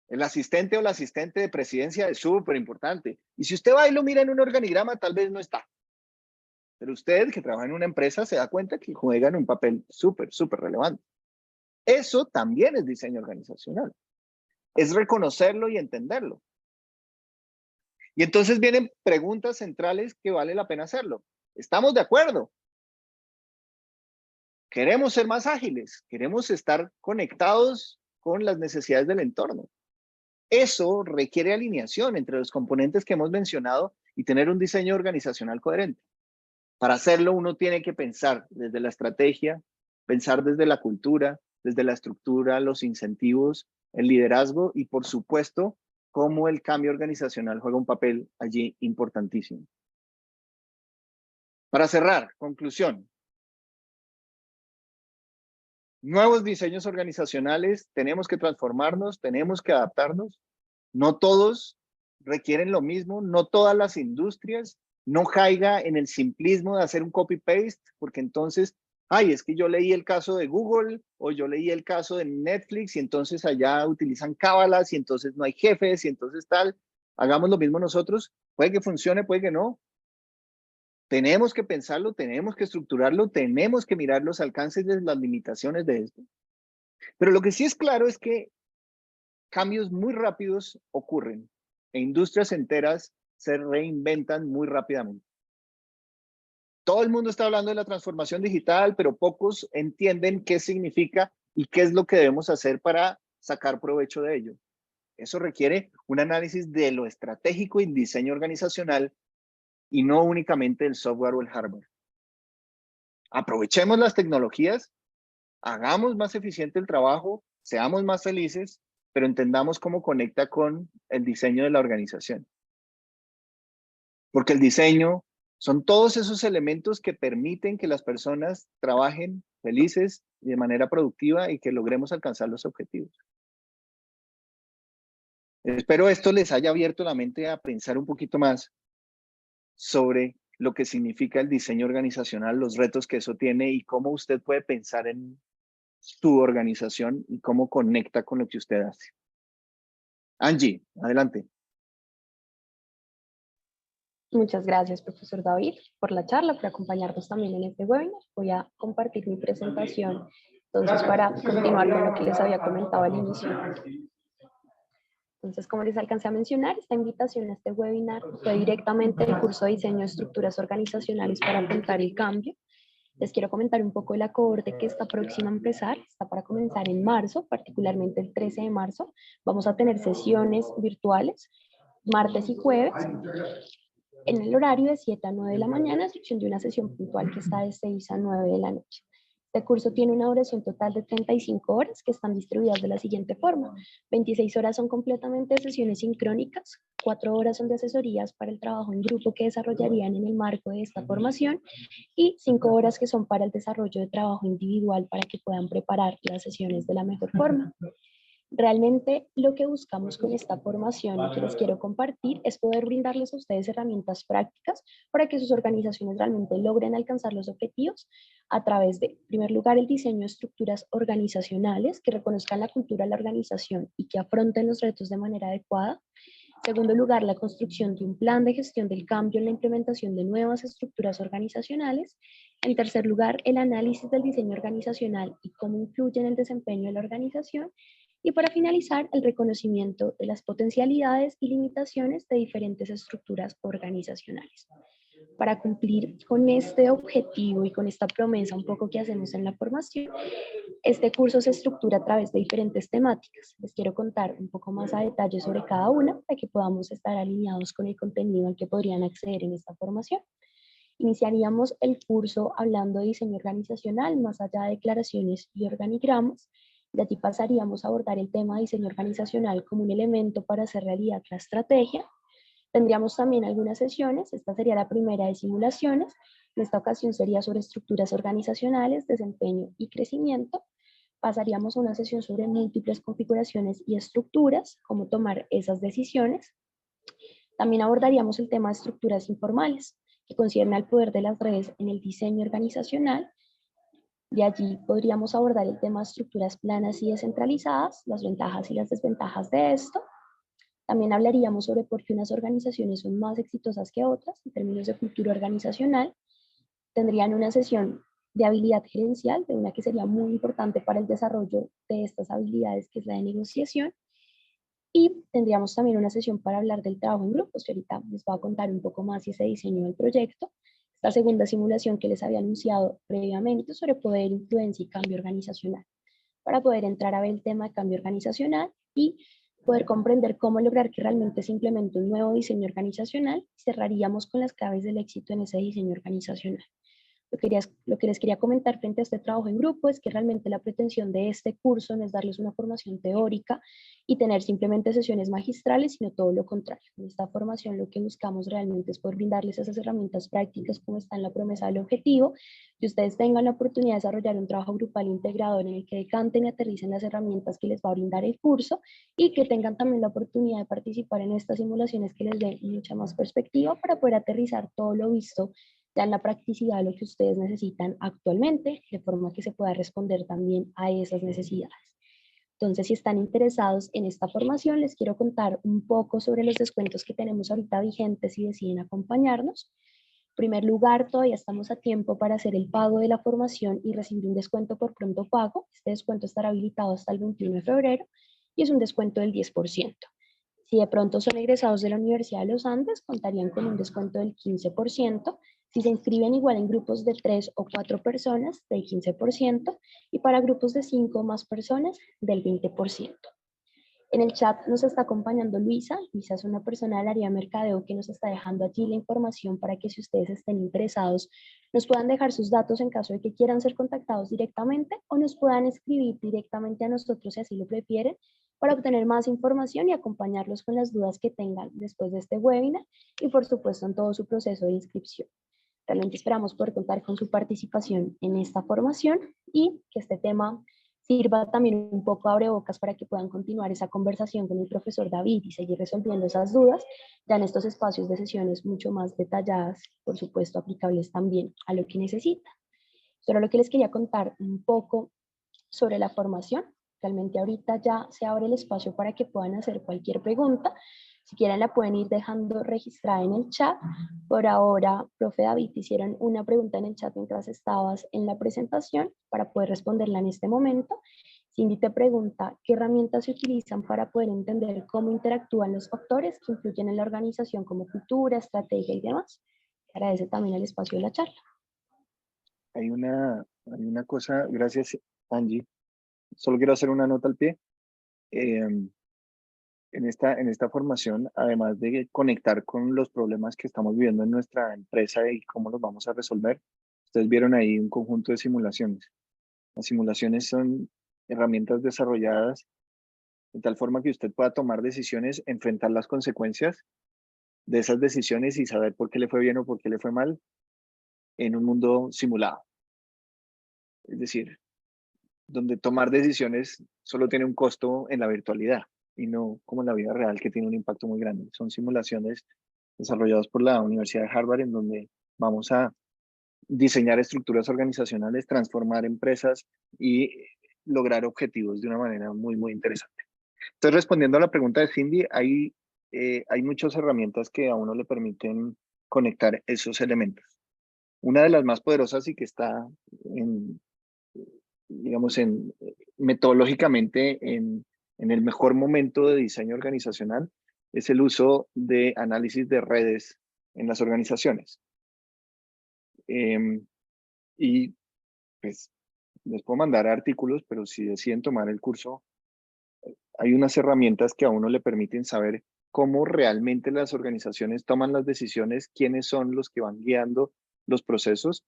El asistente o la asistente de presidencia es súper importante. Y si usted va y lo mira en un organigrama, tal vez no está. Pero usted que trabaja en una empresa se da cuenta que juegan un papel súper, súper relevante. Eso también es diseño organizacional. Es reconocerlo y entenderlo. Y entonces vienen preguntas centrales que vale la pena hacerlo. ¿Estamos de acuerdo? Queremos ser más ágiles, queremos estar conectados con las necesidades del entorno. Eso requiere alineación entre los componentes que hemos mencionado y tener un diseño organizacional coherente. Para hacerlo, uno tiene que pensar desde la estrategia, pensar desde la cultura, desde la estructura, los incentivos, el liderazgo y, por supuesto, cómo el cambio organizacional juega un papel allí importantísimo. Para cerrar, conclusión. Nuevos diseños organizacionales, tenemos que transformarnos, tenemos que adaptarnos. No todos requieren lo mismo, no todas las industrias, no caiga en el simplismo de hacer un copy-paste, porque entonces, ay, es que yo leí el caso de Google o yo leí el caso de Netflix y entonces allá utilizan cábalas y entonces no hay jefes y entonces tal. Hagamos lo mismo nosotros, puede que funcione, puede que no. Tenemos que pensarlo, tenemos que estructurarlo, tenemos que mirar los alcances de las limitaciones de esto. Pero lo que sí es claro es que cambios muy rápidos ocurren e industrias enteras se reinventan muy rápidamente. Todo el mundo está hablando de la transformación digital, pero pocos entienden qué significa y qué es lo que debemos hacer para sacar provecho de ello. Eso requiere un análisis de lo estratégico y diseño organizacional y no únicamente el software o el hardware. Aprovechemos las tecnologías, hagamos más eficiente el trabajo, seamos más felices, pero entendamos cómo conecta con el diseño de la organización. porque el diseño son todos esos elementos que permiten que las personas trabajen felices y de manera productiva y que logremos alcanzar los objetivos. Espero esto les haya abierto la mente a pensar un poquito más sobre lo que significa el diseño organizacional, los retos que eso tiene y cómo usted puede pensar en su organización y cómo conecta con lo que usted hace. Angie, adelante. Muchas gracias, profesor David, por la charla, por acompañarnos también en este webinar. Voy a compartir mi presentación, entonces, para continuar con lo que les había comentado al inicio. Entonces, como les alcancé a mencionar, esta invitación a este webinar fue directamente del curso de Diseño de Estructuras Organizacionales para afrontar el cambio. Les quiero comentar un poco de la cohorte que está próxima a empezar. Está para comenzar en marzo, particularmente el 13 de marzo. Vamos a tener sesiones virtuales martes y jueves en el horario de 7 a 9 de la mañana, a excepción de una sesión puntual que está de 6 a 9 de la noche. Este curso tiene una duración total de 35 horas que están distribuidas de la siguiente forma. 26 horas son completamente sesiones sincrónicas, 4 horas son de asesorías para el trabajo en grupo que desarrollarían en el marco de esta formación y 5 horas que son para el desarrollo de trabajo individual para que puedan preparar las sesiones de la mejor forma. Realmente lo que buscamos con esta formación y que les quiero compartir es poder brindarles a ustedes herramientas prácticas para que sus organizaciones realmente logren alcanzar los objetivos a través de, en primer lugar, el diseño de estructuras organizacionales que reconozcan la cultura de la organización y que afronten los retos de manera adecuada. En segundo lugar, la construcción de un plan de gestión del cambio en la implementación de nuevas estructuras organizacionales. En tercer lugar, el análisis del diseño organizacional y cómo influye en el desempeño de la organización. Y para finalizar, el reconocimiento de las potencialidades y limitaciones de diferentes estructuras organizacionales. Para cumplir con este objetivo y con esta promesa un poco que hacemos en la formación, este curso se estructura a través de diferentes temáticas. Les quiero contar un poco más a detalle sobre cada una para que podamos estar alineados con el contenido al que podrían acceder en esta formación. Iniciaríamos el curso hablando de diseño organizacional, más allá de declaraciones y organigramas. De allí pasaríamos a abordar el tema de diseño organizacional como un elemento para hacer realidad la estrategia. Tendríamos también algunas sesiones, esta sería la primera de simulaciones, en esta ocasión sería sobre estructuras organizacionales, desempeño y crecimiento. Pasaríamos a una sesión sobre múltiples configuraciones y estructuras, cómo tomar esas decisiones. También abordaríamos el tema de estructuras informales, que concierne al poder de las redes en el diseño organizacional. De allí podríamos abordar el tema de estructuras planas y descentralizadas, las ventajas y las desventajas de esto. También hablaríamos sobre por qué unas organizaciones son más exitosas que otras en términos de cultura organizacional. Tendrían una sesión de habilidad gerencial, de una que sería muy importante para el desarrollo de estas habilidades, que es la de negociación. Y tendríamos también una sesión para hablar del trabajo en grupos, que ahorita les voy a contar un poco más y ese diseño del proyecto. Esta segunda simulación que les había anunciado previamente sobre poder, influencia y cambio organizacional, para poder entrar a ver el tema de cambio organizacional y poder comprender cómo lograr que realmente se implemente un nuevo diseño organizacional. Cerraríamos con las claves del éxito en ese diseño organizacional. Lo que les quería comentar frente a este trabajo en grupo es que realmente la pretensión de este curso no es darles una formación teórica y tener simplemente sesiones magistrales, sino todo lo contrario. En esta formación lo que buscamos realmente es poder brindarles esas herramientas prácticas como está en la promesa del objetivo, que ustedes tengan la oportunidad de desarrollar un trabajo grupal integrador en el que decanten y aterricen las herramientas que les va a brindar el curso y que tengan también la oportunidad de participar en estas simulaciones que les den mucha más perspectiva para poder aterrizar todo lo visto ya en la practicidad de lo que ustedes necesitan actualmente, de forma que se pueda responder también a esas necesidades. Entonces, si están interesados en esta formación, les quiero contar un poco sobre los descuentos que tenemos ahorita vigentes si deciden acompañarnos. En primer lugar, todavía estamos a tiempo para hacer el pago de la formación y recibir un descuento por pronto pago. Este descuento estará habilitado hasta el 21 de febrero y es un descuento del 10%. Si de pronto son egresados de la Universidad de los Andes, contarían con un descuento del 15%. Si se inscriben igual en grupos de 3 o 4 personas, del 15%, y para grupos de 5 o más personas, del 20%. En el chat nos está acompañando Luisa. Luisa es una persona del área de mercadeo que nos está dejando allí la información para que si ustedes estén interesados, nos puedan dejar sus datos en caso de que quieran ser contactados directamente o nos puedan escribir directamente a nosotros si así lo prefieren, para obtener más información y acompañarlos con las dudas que tengan después de este webinar y por supuesto en todo su proceso de inscripción. Realmente esperamos poder contar con su participación en esta formación y que este tema sirva también un poco abrebocas para que puedan continuar esa conversación con el profesor David y seguir resolviendo esas dudas ya en estos espacios de sesiones mucho más detalladas, por supuesto aplicables también a lo que necesitan. Solo lo que les quería contar un poco sobre la formación. Realmente ahorita ya se abre el espacio para que puedan hacer cualquier pregunta. Si quieren la pueden ir dejando registrada en el chat. Por ahora, profe David, te hicieron una pregunta en el chat mientras estabas en la presentación para poder responderla en este momento. Cindy te pregunta, ¿qué herramientas se utilizan para poder entender cómo interactúan los factores que influyen en la organización como cultura, estrategia y demás? Agradece también el espacio de la charla. Hay una cosa, gracias Angie. Solo quiero hacer una nota al pie. En esta formación, además de conectar con los problemas que estamos viviendo en nuestra empresa y cómo los vamos a resolver, ustedes vieron ahí un conjunto de simulaciones. Las simulaciones son herramientas desarrolladas de tal forma que usted pueda tomar decisiones, enfrentar las consecuencias de esas decisiones y saber por qué le fue bien o por qué le fue mal en un mundo simulado. Es decir, donde tomar decisiones solo tiene un costo en la virtualidad y no como en la vida real, que tiene un impacto muy grande. Son simulaciones desarrolladas por la Universidad de Harvard, en donde vamos a diseñar estructuras organizacionales, transformar empresas y lograr objetivos de una manera muy, muy interesante. Entonces, respondiendo a la pregunta de Cindy, hay muchas herramientas que a uno le permiten conectar esos elementos. Una de las más poderosas y que está digamos, metodológicamente en el mejor momento de diseño organizacional es el uso de análisis de redes en las organizaciones. Y pues les puedo mandar artículos, pero si deciden tomar el curso, hay unas herramientas que a uno le permiten saber cómo realmente las organizaciones toman las decisiones, quiénes son los que van guiando los procesos,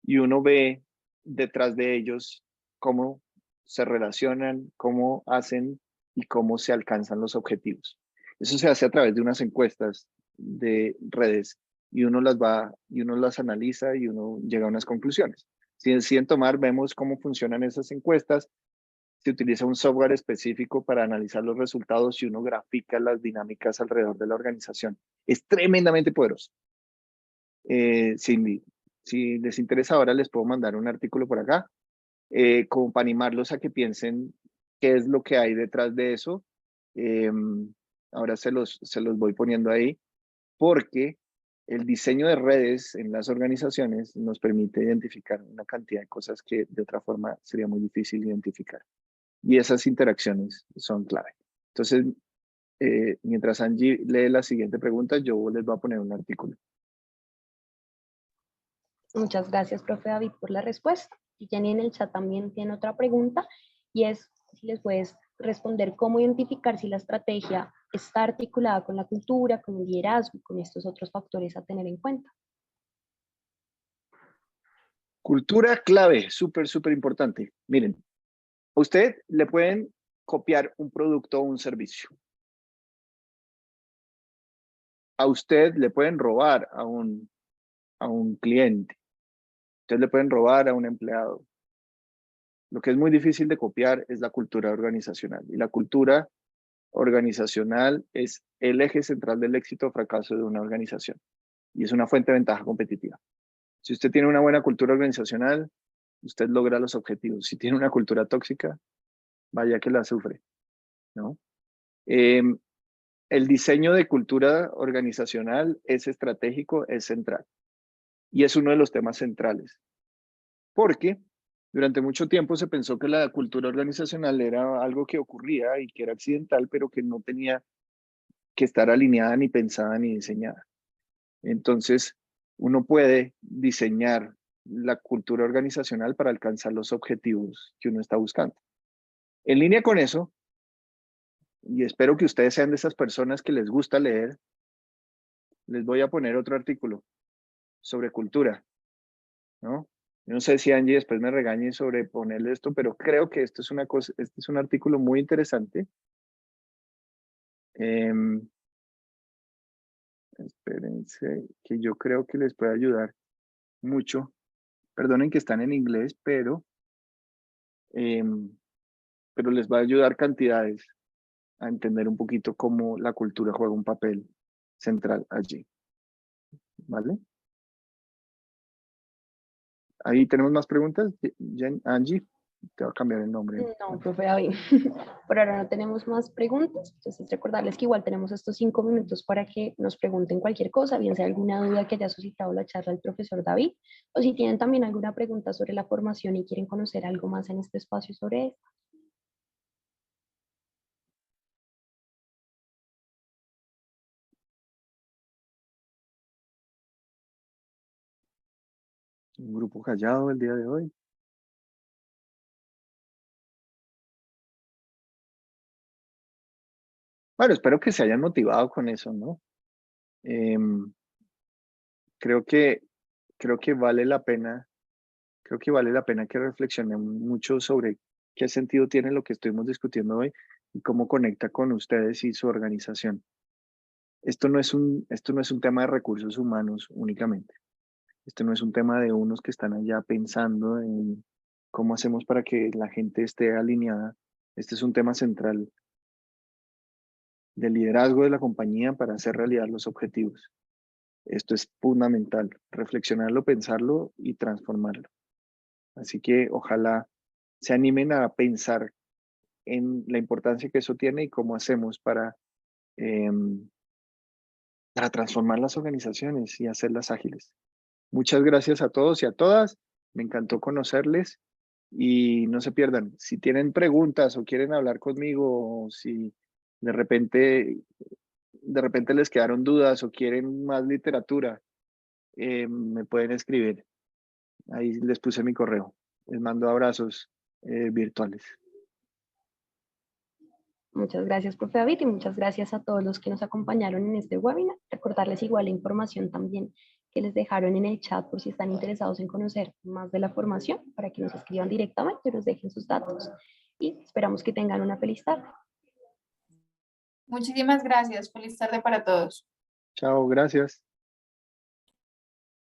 y uno ve detrás de ellos cómo se relacionan, cómo hacen y cómo se alcanzan los objetivos. Eso se hace a través de unas encuestas de redes y uno las analiza y uno llega a unas conclusiones. Si deciden tomar, vemos cómo funcionan esas encuestas. Se utiliza un software específico para analizar los resultados y uno grafica las dinámicas alrededor de la organización. Es tremendamente poderoso. Cindy, si les interesa ahora, les puedo mandar un artículo por acá, como para animarlos a que piensen qué es lo que hay detrás de eso. Ahora se los voy poniendo ahí, porque el diseño de redes en las organizaciones nos permite identificar una cantidad de cosas que de otra forma sería muy difícil identificar. Y esas interacciones son clave. Entonces, mientras Angie lee la siguiente pregunta, yo les voy a poner un artículo. Muchas gracias, profe David, por la respuesta. Y Jenny en el chat también tiene otra pregunta y es si les puedes responder cómo identificar si la estrategia está articulada con la cultura, con el liderazgo, con estos otros factores a tener en cuenta. Cultura clave, súper, súper importante. Miren, a usted le pueden copiar un producto o un servicio. A usted le pueden robar a un cliente. A usted le pueden robar a un empleado. Lo que es muy difícil de copiar es la cultura organizacional. Y la cultura organizacional es el eje central del éxito o fracaso de una organización. Y es una fuente de ventaja competitiva. Si usted tiene una buena cultura organizacional, usted logra los objetivos. Si tiene una cultura tóxica, vaya que la sufre, ¿no? El diseño de cultura organizacional es estratégico, es central. Y es uno de los temas centrales. Porque durante mucho tiempo se pensó que la cultura organizacional era algo que ocurría y que era accidental, pero que no tenía que estar alineada, ni pensada, ni diseñada. Entonces, uno puede diseñar la cultura organizacional para alcanzar los objetivos que uno está buscando. En línea con eso, y espero que ustedes sean de esas personas que les gusta leer, les voy a poner otro artículo sobre cultura, ¿no? Yo no sé si Angie después me regañe sobre ponerle esto, pero creo que esto es una cosa, este es un artículo muy interesante Espérense, que yo creo que les puede ayudar mucho. Perdonen que están en inglés, pero les va a ayudar cantidades a entender un poquito cómo la cultura juega un papel central allí, ¿vale? Ahí tenemos más preguntas. Angie, te va a cambiar el nombre. No, profe David, por ahora no tenemos más preguntas, entonces recordarles que igual tenemos estos 5 minutos para que nos pregunten cualquier cosa, bien sea alguna duda que haya suscitado la charla del profesor David, o si tienen también alguna pregunta sobre la formación y quieren conocer algo más en este espacio sobre esto. Un grupo callado el día de hoy. Bueno, espero que se hayan motivado con eso, ¿no? Creo que vale la pena, que reflexionemos mucho sobre qué sentido tiene lo que estuvimos discutiendo hoy y cómo conecta con ustedes y su organización. Esto no es un tema de recursos humanos únicamente. Esto no es un tema de unos que están allá pensando en cómo hacemos para que la gente esté alineada. Este es un tema central del liderazgo de la compañía para hacer realidad los objetivos. Esto es fundamental, reflexionarlo, pensarlo y transformarlo. Así que ojalá se animen a pensar en la importancia que eso tiene y cómo hacemos para transformar las organizaciones y hacerlas ágiles. Muchas gracias a todos y a todas. Me encantó conocerles y no se pierdan. Si tienen preguntas o quieren hablar conmigo, o si de repente les quedaron dudas o quieren más literatura, me pueden escribir. Ahí les puse mi correo. Les mando abrazos virtuales. Muchas gracias, profe David, y muchas gracias a todos los que nos acompañaron en este webinar. Recordarles igual la información también que les dejaron en el chat por si están interesados en conocer más de la formación, para que nos escriban directamente y nos dejen sus datos. Y esperamos que tengan una feliz tarde. Muchísimas gracias. Feliz tarde para todos. Chao, gracias.